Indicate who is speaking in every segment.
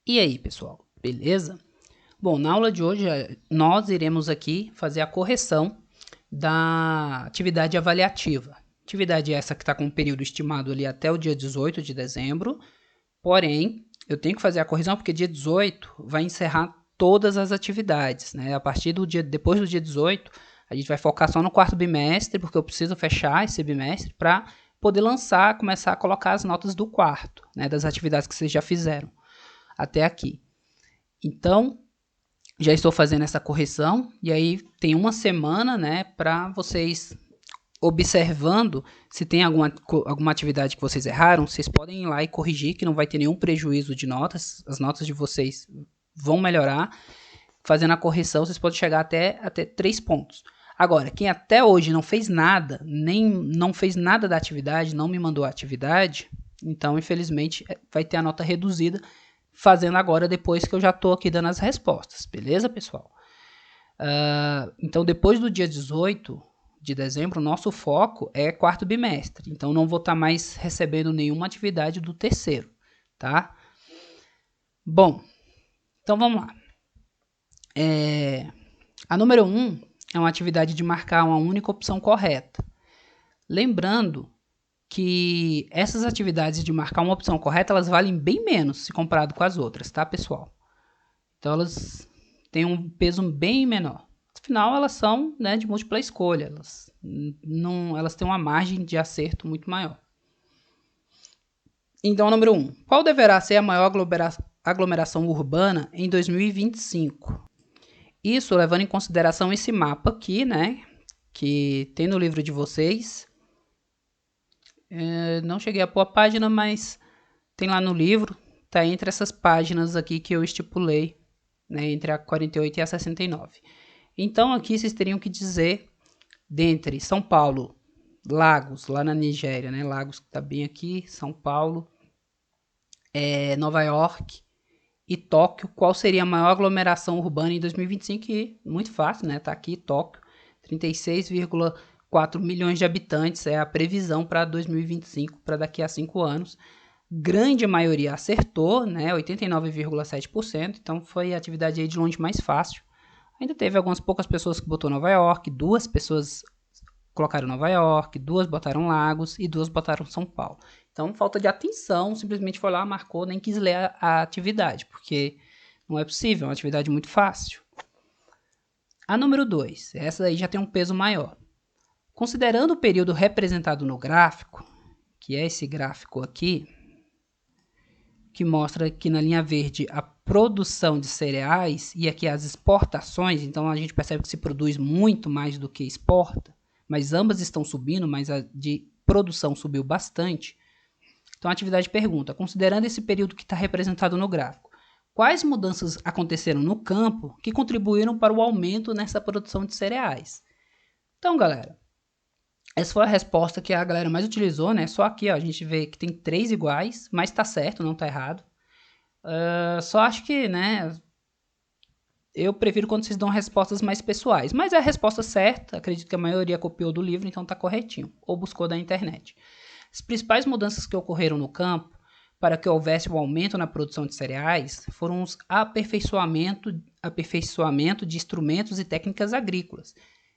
Speaker 1: E aí, pessoal, beleza? Bom, na aula de hoje nós iremos aqui fazer a correção da atividade avaliativa. Atividade essa que está com um período estimado ali até o dia 18 de dezembro, porém, eu tenho que fazer a correção porque dia 18 vai encerrar todas as atividades, né? A partir do dia, depois do dia 18, a gente vai focar só no quarto bimestre, porque eu preciso fechar esse bimestre para poder lançar, começar a colocar as notas do quarto, né? Das atividades que vocês já fizeram até aqui. Então, já estou fazendo essa correção e aí tem uma semana, né, para vocês observando se tem alguma atividade que vocês erraram, vocês podem ir lá e corrigir, que não vai ter nenhum prejuízo de notas, as notas de vocês vão melhorar. Fazendo a correção, vocês podem chegar até 3 pontos. Agora, quem até hoje não fez nada, nem não fez nada da atividade, não me mandou a atividade, então, infelizmente, vai ter a nota reduzida, fazendo agora depois que eu já estou aqui dando as respostas, beleza, pessoal? Então, depois do dia 18 de dezembro, o nosso foco é quarto bimestre. Então, não vou estar mais recebendo nenhuma atividade do terceiro, tá? Bom, então vamos lá. A número 1 é uma atividade de marcar uma única opção correta. Lembrando que essas atividades de marcar uma opção correta, elas valem bem menos se comparado com as outras, tá, pessoal? Então, elas têm um peso bem menor. Afinal, elas são, né, de múltipla escolha. Elas têm uma margem de acerto muito maior. Então, número 1. Qual deverá ser a maior aglomeração urbana em 2025? Isso levando em consideração esse mapa aqui, né, que tem no livro de vocês. Não cheguei a pôr a página, mas tem lá no livro. Está entre essas páginas aqui que eu estipulei, né, entre a 48 e a 69. Então, aqui vocês teriam que dizer, dentre São Paulo, Lagos, lá na Nigéria, né, Lagos que está bem aqui, São Paulo, Nova York e Tóquio, qual seria a maior aglomeração urbana em 2025? E muito fácil, né, tá aqui, Tóquio, 36,4 milhões de habitantes, é a previsão para 2025, para daqui a 5 anos. Grande maioria acertou, né, 89,7%, então foi a atividade aí de longe mais fácil. Ainda teve algumas poucas pessoas que botou Nova York, 2 pessoas colocaram Nova York, 2 botaram Lagos e 2 botaram São Paulo. Então, falta de atenção, simplesmente foi lá, marcou, nem quis ler a atividade, porque não é possível, é uma atividade muito fácil. A número 2, essa aí já tem um peso maior. Considerando o período representado no gráfico, que é esse gráfico aqui, que mostra aqui na linha verde a produção de cereais e aqui as exportações, então a gente percebe que se produz muito mais do que exporta, mas ambas estão subindo, mas a de produção subiu bastante. Então a atividade pergunta, considerando esse período que está representado no gráfico, quais mudanças aconteceram no campo que contribuíram para o aumento nessa produção de cereais? Então, galera, essa foi a resposta que a galera mais utilizou, né? Só aqui, ó, a gente vê que tem 3 iguais, mas tá certo, não tá errado. Só acho que, né, eu prefiro quando vocês dão respostas mais pessoais. Mas é a resposta certa, acredito que a maioria copiou do livro, então tá corretinho. Ou buscou da internet. As principais mudanças que ocorreram no campo para que houvesse um aumento na produção de cereais foram os aperfeiçoamento de instrumentos e técnicas agrícolas.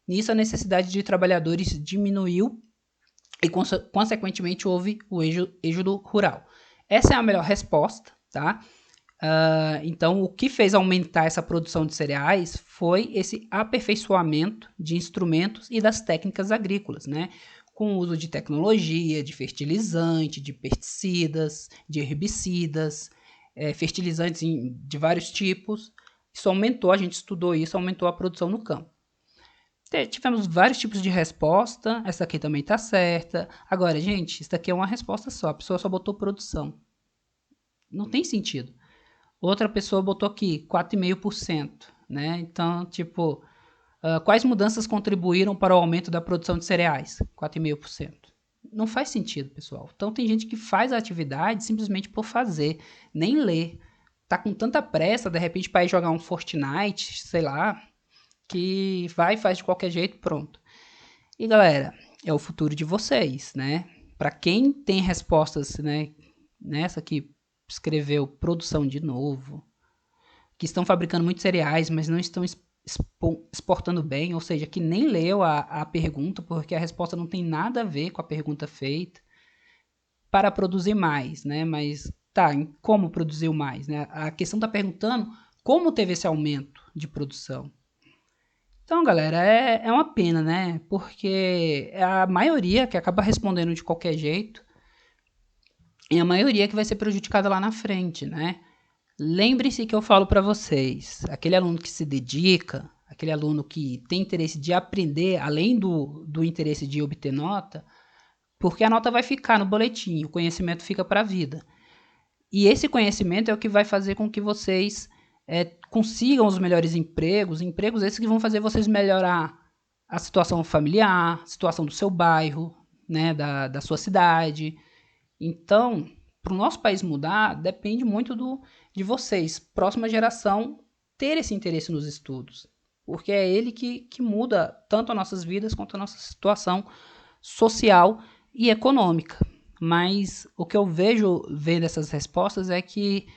Speaker 1: Nisso, a necessidade de trabalhadores diminuiu e, consequentemente, houve o êxodo rural. Essa é a melhor resposta, tá? Então, o que fez aumentar essa produção de cereais foi esse aperfeiçoamento de instrumentos e das técnicas agrícolas, né? Com o uso de tecnologia, de fertilizante, de pesticidas, de herbicidas, fertilizantes de vários tipos. Isso aumentou, a gente estudou isso, aumentou a produção no campo. Tivemos vários tipos de resposta, essa aqui também está certa. Agora, gente, isso daqui é uma resposta só, a pessoa só botou produção. Não tem sentido. Outra pessoa botou aqui 4,5%, né? Então, tipo, quais mudanças contribuíram para o aumento da produção de cereais? 4,5%. Não faz sentido, pessoal. Então, tem gente que faz a atividade simplesmente por fazer, nem lê. Tá com tanta pressa, de repente, para ir jogar um Fortnite, sei lá, que vai e faz de qualquer jeito, pronto. E, galera, é o futuro de vocês, né? Para quem tem respostas, né, nessa aqui, escreveu produção de novo, que estão fabricando muitos cereais, mas não estão exportando bem, ou seja, que nem leu a pergunta, porque a resposta não tem nada a ver com a pergunta feita, para produzir mais, né? Mas tá, como produziu mais, né? A questão está perguntando como teve esse aumento de produção. Então, galera, é uma pena, né? Porque é a maioria que acaba respondendo de qualquer jeito e a maioria que vai ser prejudicada lá na frente, né? Lembre-se que eu falo para vocês, aquele aluno que se dedica, aquele aluno que tem interesse de aprender, além do interesse de obter nota, porque a nota vai ficar no boletim, o conhecimento fica para a vida. E esse conhecimento é o que vai fazer com que vocês consigam os melhores empregos esses que vão fazer vocês melhorar a situação familiar, a situação do seu bairro, né, da sua cidade. Então, para o nosso país mudar, depende muito de vocês, próxima geração, ter esse interesse nos estudos. Porque é ele que muda tanto as nossas vidas quanto a nossa situação social e econômica. Mas o que eu vejo vendo essas respostas é que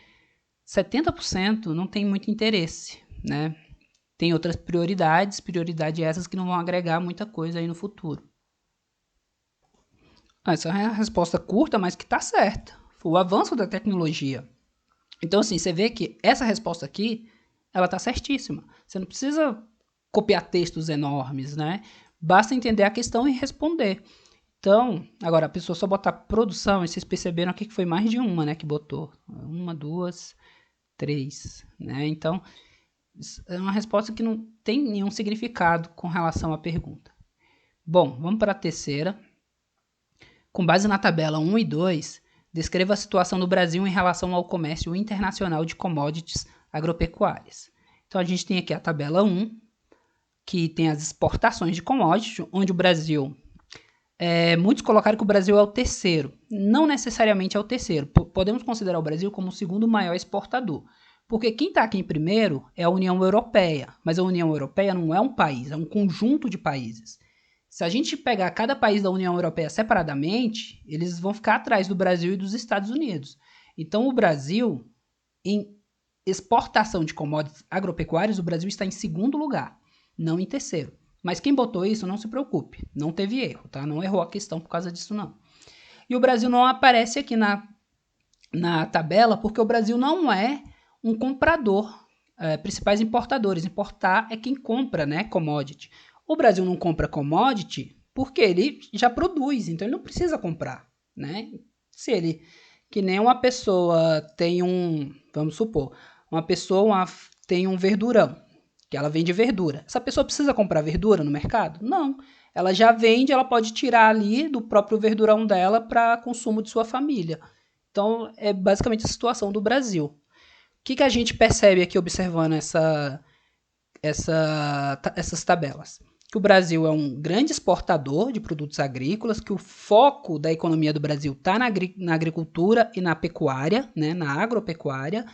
Speaker 1: 70% não tem muito interesse, né? Tem outras prioridades essas que não vão agregar muita coisa aí no futuro. Essa é a resposta curta, mas que está certa. Foi o avanço da tecnologia. Então, assim, você vê que essa resposta aqui, ela está certíssima. Você não precisa copiar textos enormes, né? Basta entender a questão e responder. Então, agora, a pessoa só botar produção, e vocês perceberam aqui que foi mais de uma, né, que botou. 1, 2, 3, né? Então, é uma resposta que não tem nenhum significado com relação à pergunta. Bom, vamos para a terceira. Com base na tabela 1 e 2, descreva a situação do Brasil em relação ao comércio internacional de commodities agropecuárias. Então, a gente tem aqui a tabela 1, que tem as exportações de commodities, onde o Brasil... muitos colocaram que o Brasil é o terceiro. Não necessariamente é o terceiro. Podemos considerar o Brasil como o segundo maior exportador. Porque quem está aqui em primeiro é a União Europeia. Mas a União Europeia não é um país, é um conjunto de países. Se a gente pegar cada país da União Europeia separadamente, eles vão ficar atrás do Brasil e dos Estados Unidos. Então, o Brasil, em exportação de commodities agropecuários, o Brasil está em segundo lugar, não em terceiro. Mas quem botou isso, não se preocupe, não teve erro, tá? Não errou a questão por causa disso, não. E o Brasil não aparece aqui na tabela porque o Brasil não é um comprador, principais importadores. Importar é quem compra, né, commodity. O Brasil não compra commodity porque ele já produz, então ele não precisa comprar, né? Se ele, que nem uma pessoa tem vamos supor, uma pessoa tem um verdurão, que ela vende verdura. Essa pessoa precisa comprar verdura no mercado? Não. Ela já vende, ela pode tirar ali do próprio verdurão dela para consumo de sua família. Então, é basicamente a situação do Brasil. O que a gente percebe aqui observando essas tabelas? Que o Brasil é um grande exportador de produtos agrícolas, que o foco da economia do Brasil está na agricultura e na pecuária, né, na agropecuária,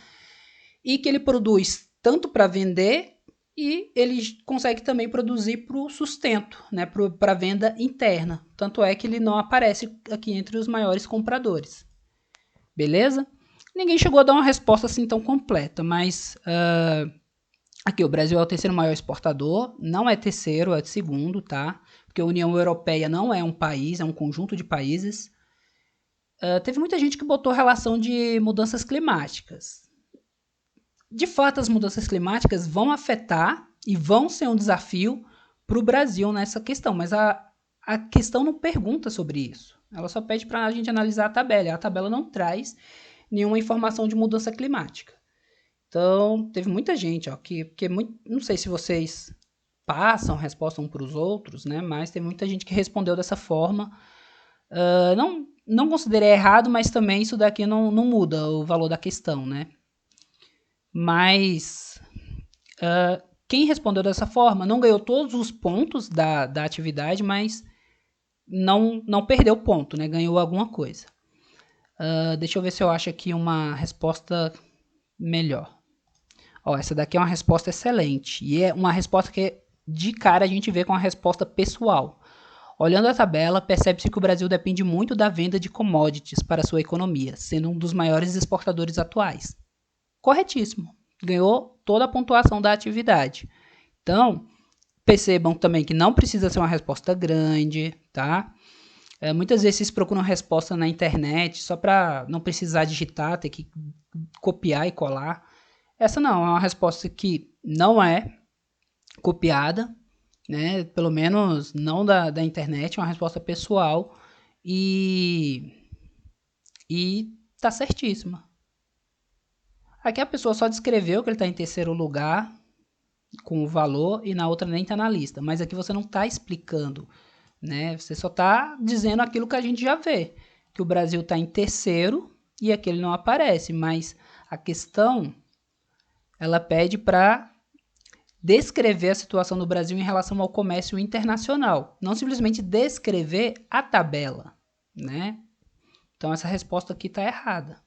Speaker 1: e que ele produz tanto para vender e ele consegue também produzir para o sustento, né, para a venda interna. Tanto é que ele não aparece aqui entre os maiores compradores. Beleza? Ninguém chegou a dar uma resposta assim tão completa, mas aqui o Brasil é o terceiro maior exportador, não é terceiro, é segundo, tá? Porque a União Europeia não é um país, é um conjunto de países. Teve muita gente que botou relação de mudanças climáticas. De fato, as mudanças climáticas vão afetar e vão ser um desafio para o Brasil nessa questão, mas a questão não pergunta sobre isso. Ela só pede para a gente analisar a tabela. A tabela não traz nenhuma informação de mudança climática. Então, teve muita gente, ó, não sei se vocês passam resposta um para os outros, né? Mas tem muita gente que respondeu dessa forma. Não considerei errado, mas também isso daqui não muda o valor da questão, né? Mas quem respondeu dessa forma não ganhou todos os pontos da atividade, mas não perdeu ponto, né? Ganhou alguma coisa. Deixa eu ver se eu acho aqui uma resposta melhor. Ó, essa daqui é uma resposta excelente. E é uma resposta que de cara a gente vê com a resposta pessoal. Olhando a tabela, percebe-se que o Brasil depende muito da venda de commodities para sua economia, sendo um dos maiores exportadores atuais. Corretíssimo. Ganhou toda a pontuação da atividade. Então, percebam também que não precisa ser uma resposta grande, tá? Muitas vezes vocês procuram resposta na internet só para não precisar digitar, ter que copiar e colar. Essa não, é uma resposta que não é copiada, né? Pelo menos não da internet, é uma resposta pessoal e tá certíssima. Aqui a pessoa só descreveu que ele está em terceiro lugar com o valor e na outra nem está na lista, mas aqui você não está explicando, né? Você só está dizendo aquilo que a gente já vê, que o Brasil está em terceiro e aqui ele não aparece, mas a questão ela pede para descrever a situação do Brasil em relação ao comércio internacional, não simplesmente descrever a tabela, né? Então essa resposta aqui está errada.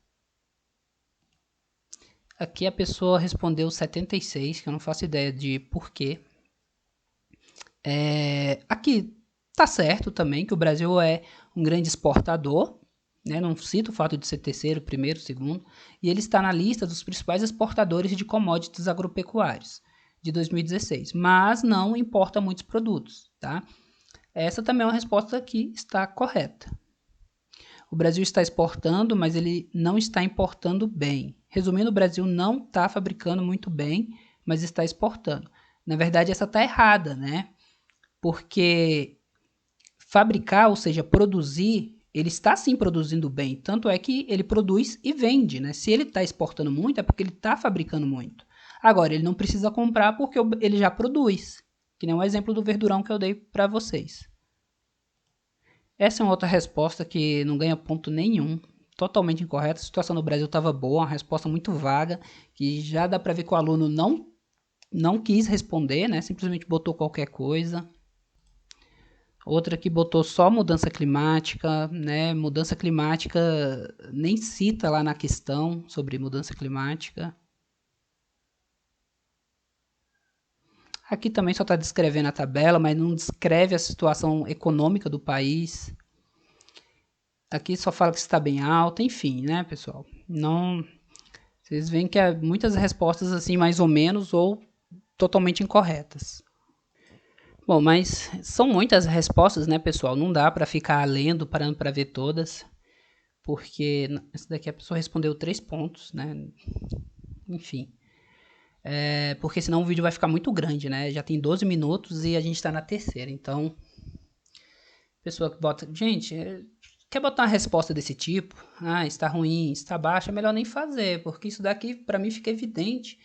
Speaker 1: Aqui a pessoa respondeu 76, que eu não faço ideia de porquê. Aqui tá certo também que o Brasil é um grande exportador, né? Não cito o fato de ser terceiro, primeiro, segundo, e ele está na lista dos principais exportadores de commodities agropecuários de 2016, mas não importa muitos produtos, tá? Essa também é uma resposta que está correta. O Brasil está exportando, mas ele não está importando bem. Resumindo, o Brasil não está fabricando muito bem, mas está exportando. Na verdade, essa está errada, né? Porque fabricar, ou seja, produzir, ele está sim produzindo bem. Tanto é que ele produz e vende, né? Se ele está exportando muito, é porque ele está fabricando muito. Agora, ele não precisa comprar porque ele já produz. Que nem o exemplo do verdurão que eu dei para vocês. Essa é uma outra resposta que não ganha ponto nenhum. Totalmente incorreta. A situação no Brasil estava boa, uma resposta muito vaga, que já dá para ver que o aluno não quis responder, né? Simplesmente botou qualquer coisa. Outra que botou só mudança climática, né? Mudança climática nem cita lá na questão sobre mudança climática. Aqui também só está descrevendo a tabela, mas não descreve a situação econômica do país. Aqui só fala que está bem alta, enfim, né, pessoal? Não, vocês veem que há muitas respostas assim, mais ou menos, ou totalmente incorretas. Bom, mas são muitas respostas, né, pessoal? Não dá para ficar lendo, parando para ver todas, porque essa daqui a pessoa respondeu 3 pontos, né? Enfim. Porque senão o vídeo vai ficar muito grande, né? Já tem 12 minutos e a gente está na terceira, então... Pessoa que bota... Gente, quer botar uma resposta desse tipo? Ah, está ruim, está baixo, é melhor nem fazer, porque isso daqui, para mim, fica evidente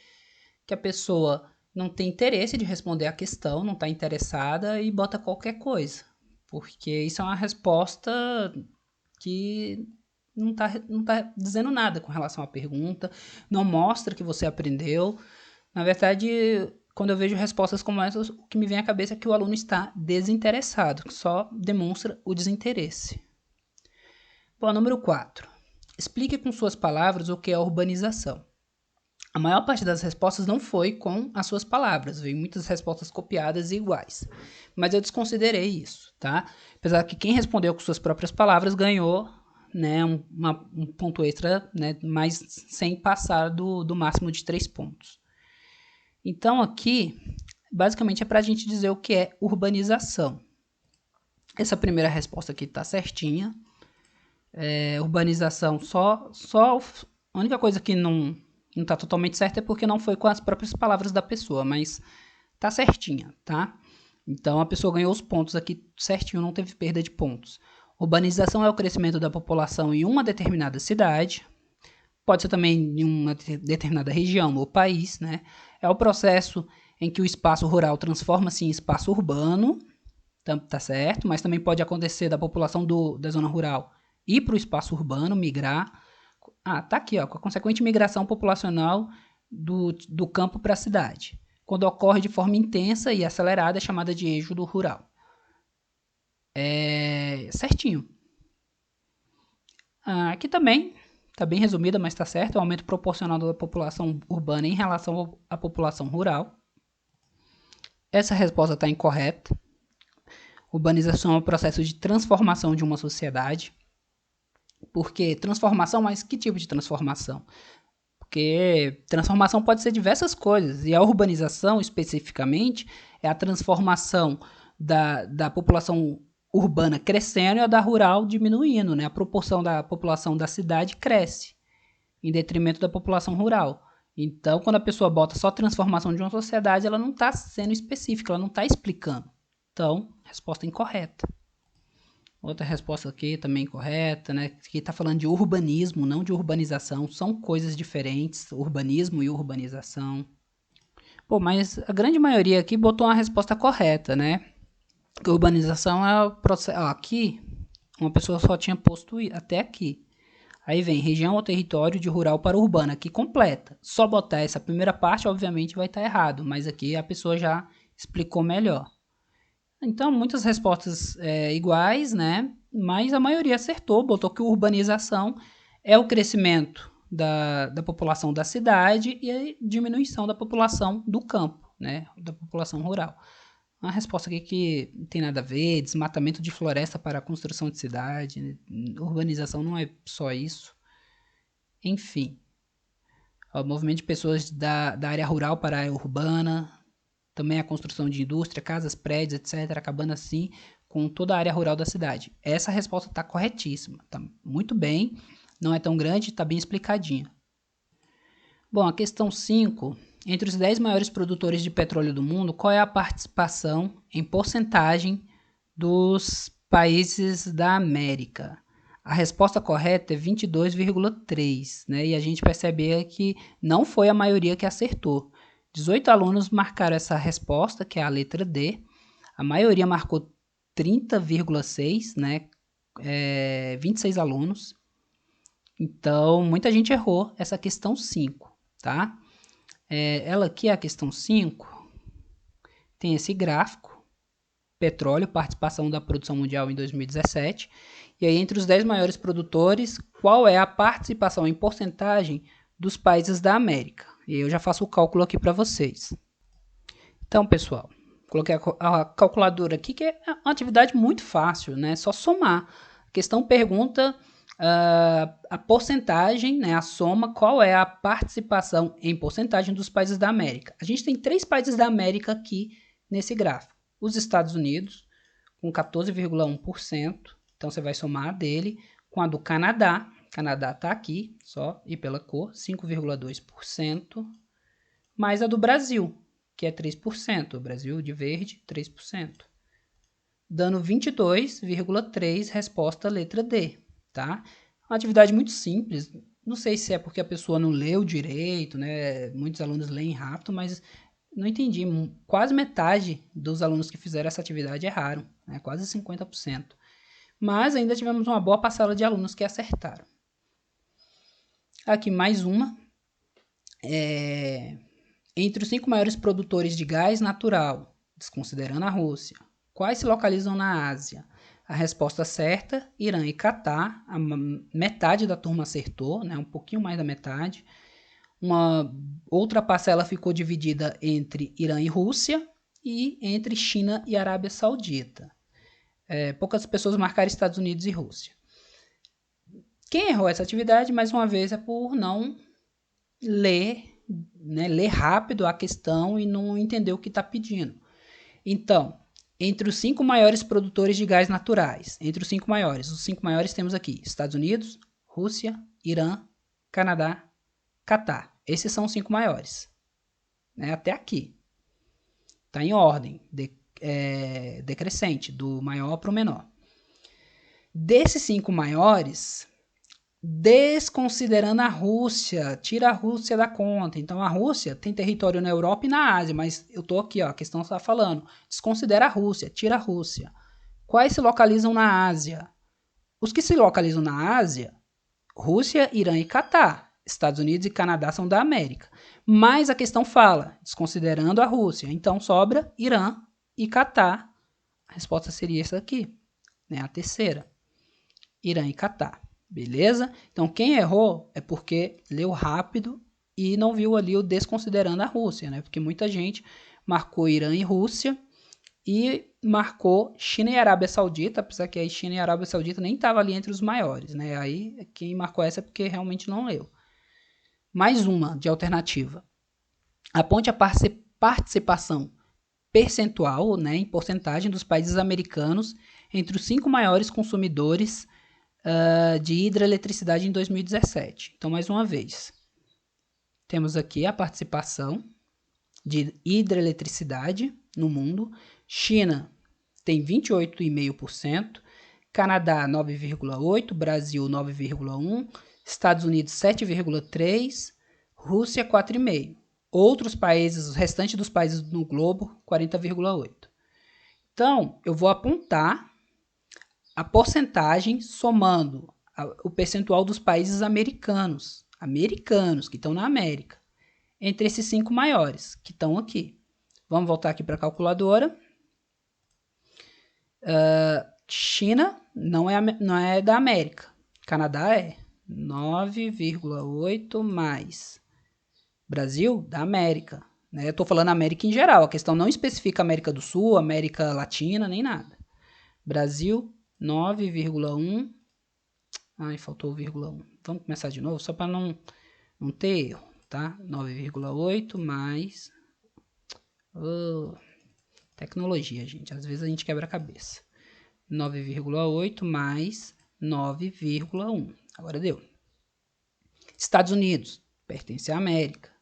Speaker 1: que a pessoa não tem interesse de responder a questão, não está interessada e bota qualquer coisa. Porque isso é uma resposta que não tá dizendo nada com relação à pergunta, não mostra que você aprendeu. Na verdade, quando eu vejo respostas como essas, o que me vem à cabeça é que o aluno está desinteressado, que só demonstra o desinteresse. Bom, número 4. Explique com suas palavras o que é urbanização. A maior parte das respostas não foi com as suas palavras, veio muitas respostas copiadas e iguais. Mas eu desconsiderei isso, tá? Apesar que quem respondeu com suas próprias palavras ganhou, né, um ponto extra, né, mas sem passar do máximo de 3 pontos. Então aqui, basicamente é para a gente dizer o que é urbanização. Essa primeira resposta aqui está certinha. Urbanização a única coisa que não está totalmente certa é porque não foi com as próprias palavras da pessoa, mas tá certinha, tá? Então a pessoa ganhou os pontos aqui certinho, não teve perda de pontos. Urbanização é o crescimento da população em uma determinada cidade, pode ser também em uma determinada região ou país, né? É o processo em que o espaço rural transforma-se em espaço urbano, tá certo? Mas também pode acontecer da população da zona rural ir para o espaço urbano, migrar. Tá aqui, ó, com a consequente migração populacional do campo para a cidade, quando ocorre de forma intensa e acelerada, é chamada de êxodo rural. Certinho. Aqui também está bem resumida, mas está certo. É o aumento proporcional da população urbana em relação à população rural. Essa resposta está incorreta. Urbanização é o processo de transformação de uma sociedade. Por que transformação? Mas que tipo de transformação? Porque transformação pode ser diversas coisas. E a urbanização, especificamente, é a transformação da população urbana crescendo e a da rural diminuindo, né? A proporção da população da cidade cresce em detrimento da população rural. Então, quando a pessoa bota só transformação de uma sociedade, ela não está sendo específica, ela não está explicando. Então, resposta incorreta. Outra resposta aqui também incorreta, né? Que está falando de urbanismo, não de urbanização. São coisas diferentes, urbanismo e urbanização. Pô, mas a grande maioria aqui botou uma resposta correta, né? Que urbanização é o processo... Aqui, uma pessoa só tinha posto até aqui. Aí vem região ou território de rural para urbano, aqui completa. Só botar essa primeira parte, obviamente, vai estar errado, mas aqui a pessoa já explicou melhor. Então, muitas respostas iguais, né? Mas a maioria acertou, botou que urbanização é o crescimento da população da cidade e a diminuição da população do campo, né? Da população rural. Uma resposta aqui que não tem nada a ver, desmatamento de floresta para a construção de cidade, urbanização não é só isso. Enfim, o movimento de pessoas da área rural para a área urbana, também a construção de indústria, casas, prédios, etc., acabando assim com toda a área rural da cidade. Essa resposta está corretíssima, está muito bem, não é tão grande, está bem explicadinha. Bom, a questão 5, entre os 10 maiores produtores de petróleo do mundo, qual é a participação em porcentagem dos países da América? A resposta correta é 22,3, né? E a gente percebe que não foi a maioria que acertou. 18 alunos marcaram essa resposta, que é a letra D. A maioria marcou 30,6, né? 26 alunos. Então, muita gente errou essa questão 5, tá? Ela aqui, a questão 5, tem esse gráfico. Petróleo, participação da produção mundial em 2017. E aí, entre os 10 maiores produtores, qual é a participação em porcentagem dos países da América? E eu já faço o cálculo aqui para vocês. Então, pessoal, coloquei a calculadora aqui, que é uma atividade muito fácil, né? Só somar. A questão pergunta a porcentagem, né? A soma, qual é a participação em porcentagem dos países da América. A gente tem 3 países da América aqui nesse gráfico. Os Estados Unidos, com 14,1%. Então, você vai somar a dele com a do Canadá. O Canadá está aqui, só, e pela cor, 5,2%. Mais a do Brasil, que é 3%. O Brasil de verde, 3%. Dando 22,3%, resposta letra D, tá? Uma atividade muito simples. Não sei se é porque a pessoa não leu direito, né? Muitos alunos leem rápido, mas não entendi. Quase metade dos alunos que fizeram essa atividade erraram, né? Quase 50%. Mas ainda tivemos uma boa parcela de alunos que acertaram. Aqui mais uma. Entre os 5 maiores produtores de gás natural, desconsiderando a Rússia, quais se localizam na Ásia? A resposta certa, Irã e Catar. A metade da turma acertou, né? Um pouquinho mais da metade. Uma outra parcela ficou dividida entre Irã e Rússia e entre China e Arábia Saudita. Poucas pessoas marcaram Estados Unidos e Rússia. Quem errou essa atividade, mais uma vez, é por não ler, né, ler rápido a questão e não entender o que está pedindo. Então, entre os 5 maiores produtores de gás naturais, os 5 maiores temos aqui Estados Unidos, Rússia, Irã, Canadá, Catar. Esses são os 5 maiores. Né, até aqui. Está em ordem decrescente, do maior para o menor. Desses 5 maiores, desconsiderando a Rússia, tira a Rússia da conta. Então, a Rússia tem território na Europa e na Ásia, mas eu estou aqui, ó, a questão está falando. Desconsidera a Rússia, tira a Rússia. Quais se localizam na Ásia? Os que se localizam na Ásia, Rússia, Irã e Catar. Estados Unidos e Canadá são da América. Mas a questão fala, desconsiderando a Rússia. Então, sobra Irã e Catar. A resposta seria essa aqui, né? A terceira. Irã e Catar. Beleza? Então, quem errou é porque leu rápido e não viu ali o desconsiderando a Rússia, né? Porque muita gente marcou Irã e Rússia e marcou China e Arábia Saudita, apesar que aí China e Arábia Saudita nem estavam ali entre os maiores, né? Aí quem marcou essa é porque realmente não leu. Mais uma de alternativa. Aponte a participação percentual, né, em porcentagem dos países americanos entre os 5 maiores consumidores de hidroeletricidade em 2017. Então, mais uma vez, temos aqui a participação de hidroeletricidade no mundo. China tem 28,5%, Canadá 9,8%, Brasil 9,1%, Estados Unidos 7,3%, Rússia 4,5%. Outros países, os restantes dos países no globo, 40,8%. Então, eu vou apontar a porcentagem somando o percentual dos países americanos que estão na América, entre esses 5 maiores que estão aqui. Vamos voltar aqui para a calculadora. China não é da América. Canadá é 9,8 mais. Brasil, da América. Né? Eu estou falando América em geral. A questão não especifica América do Sul, América Latina, nem nada. Brasil, 9,1. Ai, faltou o 0,1. Vamos começar de novo, só para não ter erro, tá? 9,8 mais... tecnologia, gente. Às vezes a gente quebra a cabeça. 9,8 mais 9,1. Agora deu. Estados Unidos, pertence à América,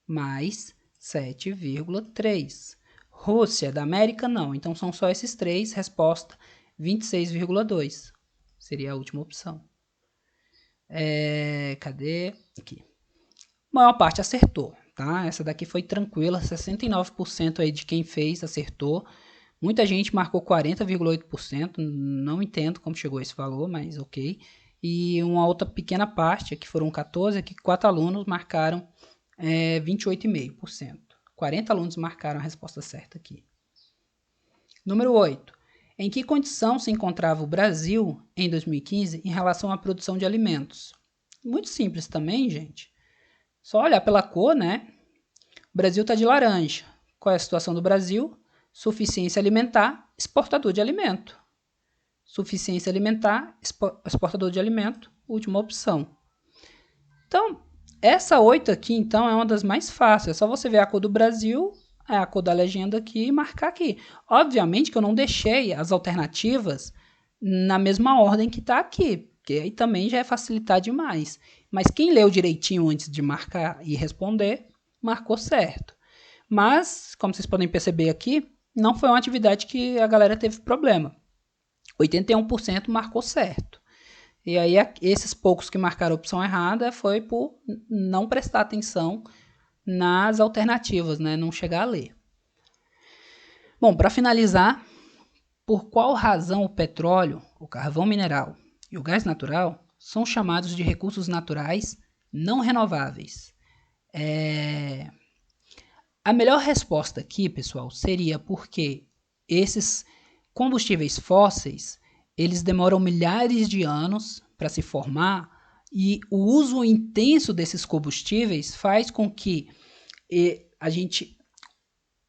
Speaker 1: mais 7,3. Rússia, da América, não. Então, são só esses 3. Resposta, 26,2. Seria a última opção. Cadê? Aqui. A maior parte acertou, tá? Essa daqui foi tranquila. 69% aí de quem fez acertou. Muita gente marcou 40,8%. Não entendo como chegou esse valor, mas ok. E uma outra pequena parte, que foram 14, que 4 alunos marcaram 28,5%. 40 alunos marcaram a resposta certa aqui. Número 8. Em que condição se encontrava o Brasil em 2015 em relação à produção de alimentos? Muito simples também, gente. Só olhar pela cor, né? O Brasil está de laranja. Qual é a situação do Brasil? Suficiência alimentar, exportador de alimento. Suficiência alimentar, exportador de alimento, última opção. Então, essa 8 aqui, então, é uma das mais fáceis. É só você ver a cor do Brasil, a cor da legenda aqui e marcar aqui. Obviamente que eu não deixei as alternativas na mesma ordem que está aqui, porque aí também já é facilitar demais. Mas quem leu direitinho antes de marcar e responder, marcou certo. Mas, como vocês podem perceber aqui, não foi uma atividade que a galera teve problema. 81% marcou certo. E aí, esses poucos que marcaram a opção errada foi por não prestar atenção nas alternativas, né? Não chegar a ler. Bom, para finalizar, por qual razão o petróleo, o carvão mineral e o gás natural são chamados de recursos naturais não renováveis? A melhor resposta aqui, pessoal, seria porque esses combustíveis fósseis, eles demoram milhares de anos para se formar e o uso intenso desses combustíveis faz com que a gente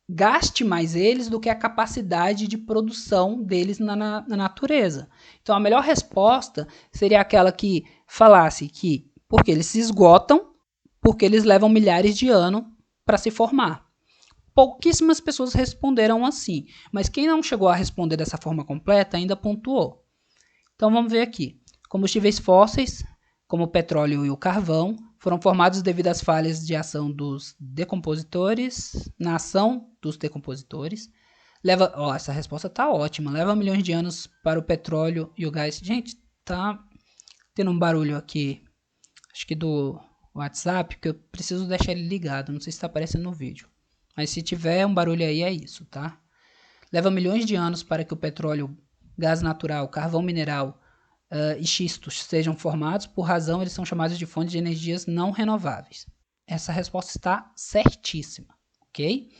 Speaker 1: gaste mais eles do que a capacidade de produção deles na natureza. Então, a melhor resposta seria aquela que falasse que porque eles se esgotam, porque eles levam milhares de anos para se formar. Pouquíssimas pessoas responderam assim, mas quem não chegou a responder dessa forma completa ainda pontuou. Então vamos ver aqui. Combustíveis fósseis, como o petróleo e o carvão, foram formados devido às falhas de ação dos decompositores, na ação dos decompositores. Essa resposta tá ótima. Leva milhões de anos para o petróleo e o gás. Gente, tá tendo um barulho aqui, acho que do WhatsApp, que eu preciso deixar ele ligado. Não sei se está aparecendo no vídeo. Mas se tiver um barulho aí, é isso, tá? Leva milhões de anos para que o petróleo, gás natural, carvão mineral e xistos sejam formados. Por razão, eles são chamados de fontes de energias não renováveis. Essa resposta está certíssima, ok?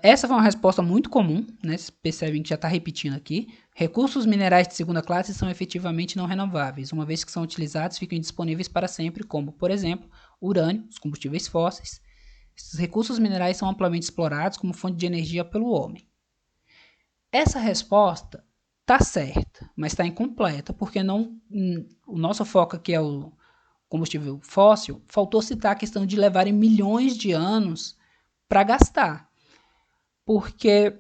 Speaker 1: Essa foi uma resposta muito comum, né? Vocês percebem que já está repetindo aqui. Recursos minerais de segunda classe são efetivamente não renováveis. Uma vez que são utilizados, ficam indisponíveis para sempre, como, por exemplo, urânio, os combustíveis fósseis. Esses recursos minerais são amplamente explorados como fonte de energia pelo homem. Essa resposta tá certa, mas está incompleta, porque o nosso foco aqui é o combustível fóssil. Faltou citar a questão de levarem milhões de anos para gastar, porque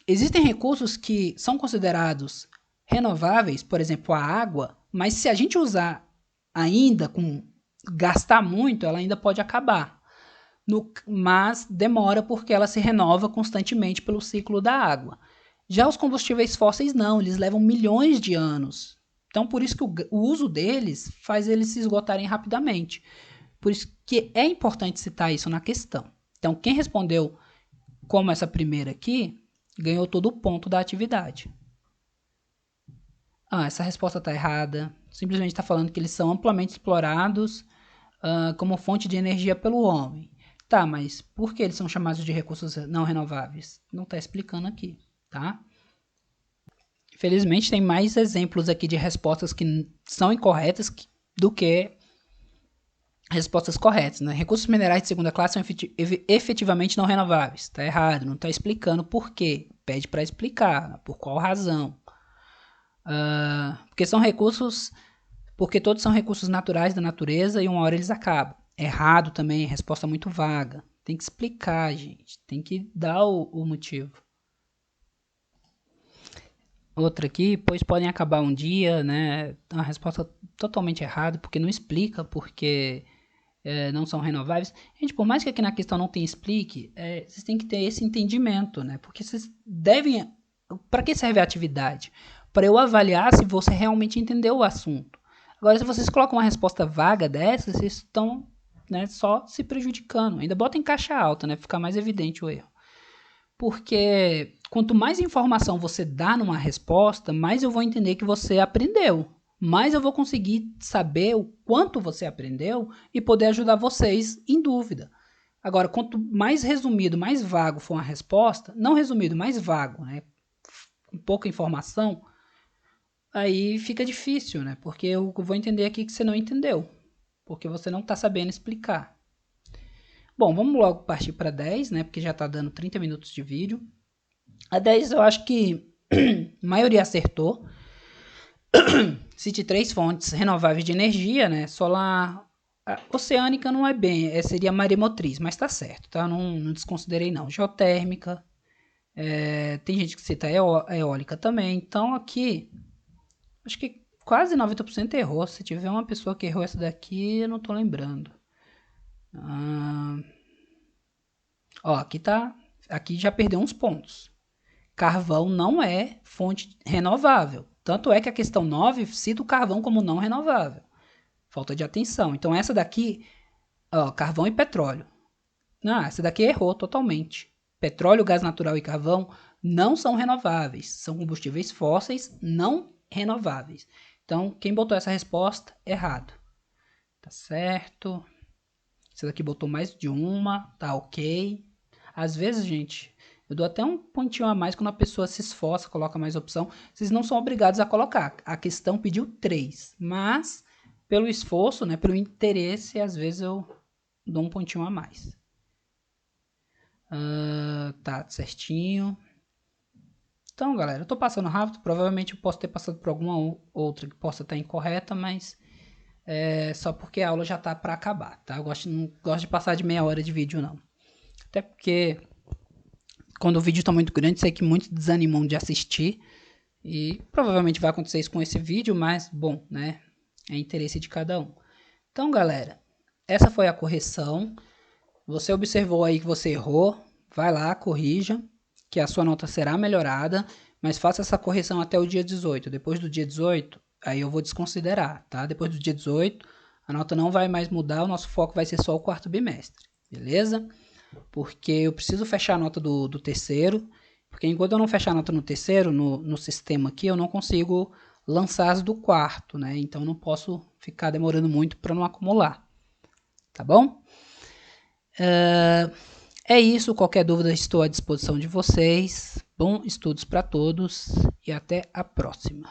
Speaker 1: existem recursos que são considerados renováveis, por exemplo, a água, mas se a gente usar ainda gastar muito, ela ainda pode acabar. Mas demora porque ela se renova constantemente pelo ciclo da água. Já os combustíveis fósseis não, eles levam milhões de anos. Então, por isso que o uso deles faz eles se esgotarem rapidamente. Por isso que é importante citar isso na questão. Então, quem respondeu como essa primeira aqui, ganhou todo o ponto da atividade. Essa resposta está errada. Simplesmente está falando que eles são amplamente explorados como fonte de energia pelo homem. Tá, mas por que eles são chamados de recursos não renováveis? Não está explicando aqui, tá? Infelizmente, tem mais exemplos aqui de respostas que são incorretas do que respostas corretas, né? Recursos minerais de segunda classe são efetivamente não renováveis. Está errado, não está explicando por quê. Pede para explicar, por qual razão. Porque todos são recursos naturais da natureza e uma hora eles acabam. Errado também, resposta muito vaga. Tem que explicar, gente. Tem que dar o motivo. Outra aqui, pois podem acabar um dia, né? Uma resposta totalmente errada, porque não explica porque não são renováveis. Gente, por mais que aqui na questão não tenha explique, vocês têm que ter esse entendimento, né? Porque vocês devem... Para que serve a atividade? Para eu avaliar se você realmente entendeu o assunto. Agora, se vocês colocam uma resposta vaga dessa, vocês estão... né, só se prejudicando. Ainda bota em caixa alta, né? Fica mais evidente o erro. Porque quanto mais informação você dá numa resposta, mais eu vou entender que você aprendeu. Mais eu vou conseguir saber o quanto você aprendeu e poder ajudar vocês em dúvida. Agora, quanto mais resumido, mais vago for uma resposta, não resumido, mais vago, né? Com pouca informação, aí fica difícil, né? Porque eu vou entender aqui que você não entendeu. Porque você não está sabendo explicar. Bom, vamos logo partir para 10, né? Porque já está dando 30 minutos de vídeo. A 10 eu acho que a maioria acertou. Cite 3 fontes renováveis de energia, né? Solar, oceânica não é bem, seria maremotriz, mas tá certo, tá? Não desconsiderei não. Geotérmica, tem gente que cita eólica também. Então aqui, acho que quase 90% errou. Se tiver uma pessoa que errou essa daqui, eu não tô lembrando. Aqui já perdeu uns pontos. Carvão não é fonte renovável. Tanto é que a questão 9 cita o carvão como não renovável. Falta de atenção. Então essa daqui, carvão e petróleo. Essa daqui errou totalmente. Petróleo, gás natural e carvão não são renováveis. São combustíveis fósseis não renováveis. Então quem botou essa resposta, errado. Tá certo. Essa daqui botou mais de uma, tá ok. Às vezes, gente, eu dou até um pontinho a mais quando a pessoa se esforça, coloca mais opção. Vocês não são obrigados a colocar. A questão pediu 3, mas pelo esforço, né, pelo interesse, às vezes eu dou um pontinho a mais. Tá certinho. Então, galera, eu tô passando rápido. Provavelmente eu posso ter passado por alguma outra que possa estar incorreta, mas só porque a aula já tá para acabar, tá? Eu não gosto de passar de meia hora de vídeo, não. Até porque quando o vídeo tá muito grande, sei que muitos desanimam de assistir. E provavelmente vai acontecer isso com esse vídeo, mas, bom, né? É interesse de cada um. Então, galera, essa foi a correção. Você observou aí que você errou. Vai lá, corrija, que a sua nota será melhorada. Mas faça essa correção até o dia 18. Depois do dia 18, aí eu vou desconsiderar, tá? Depois do dia 18, a nota não vai mais mudar. O nosso foco vai ser só o quarto bimestre, beleza? Porque eu preciso fechar a nota do terceiro, porque enquanto eu não fechar a nota no terceiro, no sistema aqui, eu não consigo lançar as do quarto, né? Então eu não posso ficar demorando muito para não acumular, tá bom? É isso, qualquer dúvida estou à disposição de vocês. Bom estudos para todos e até a próxima.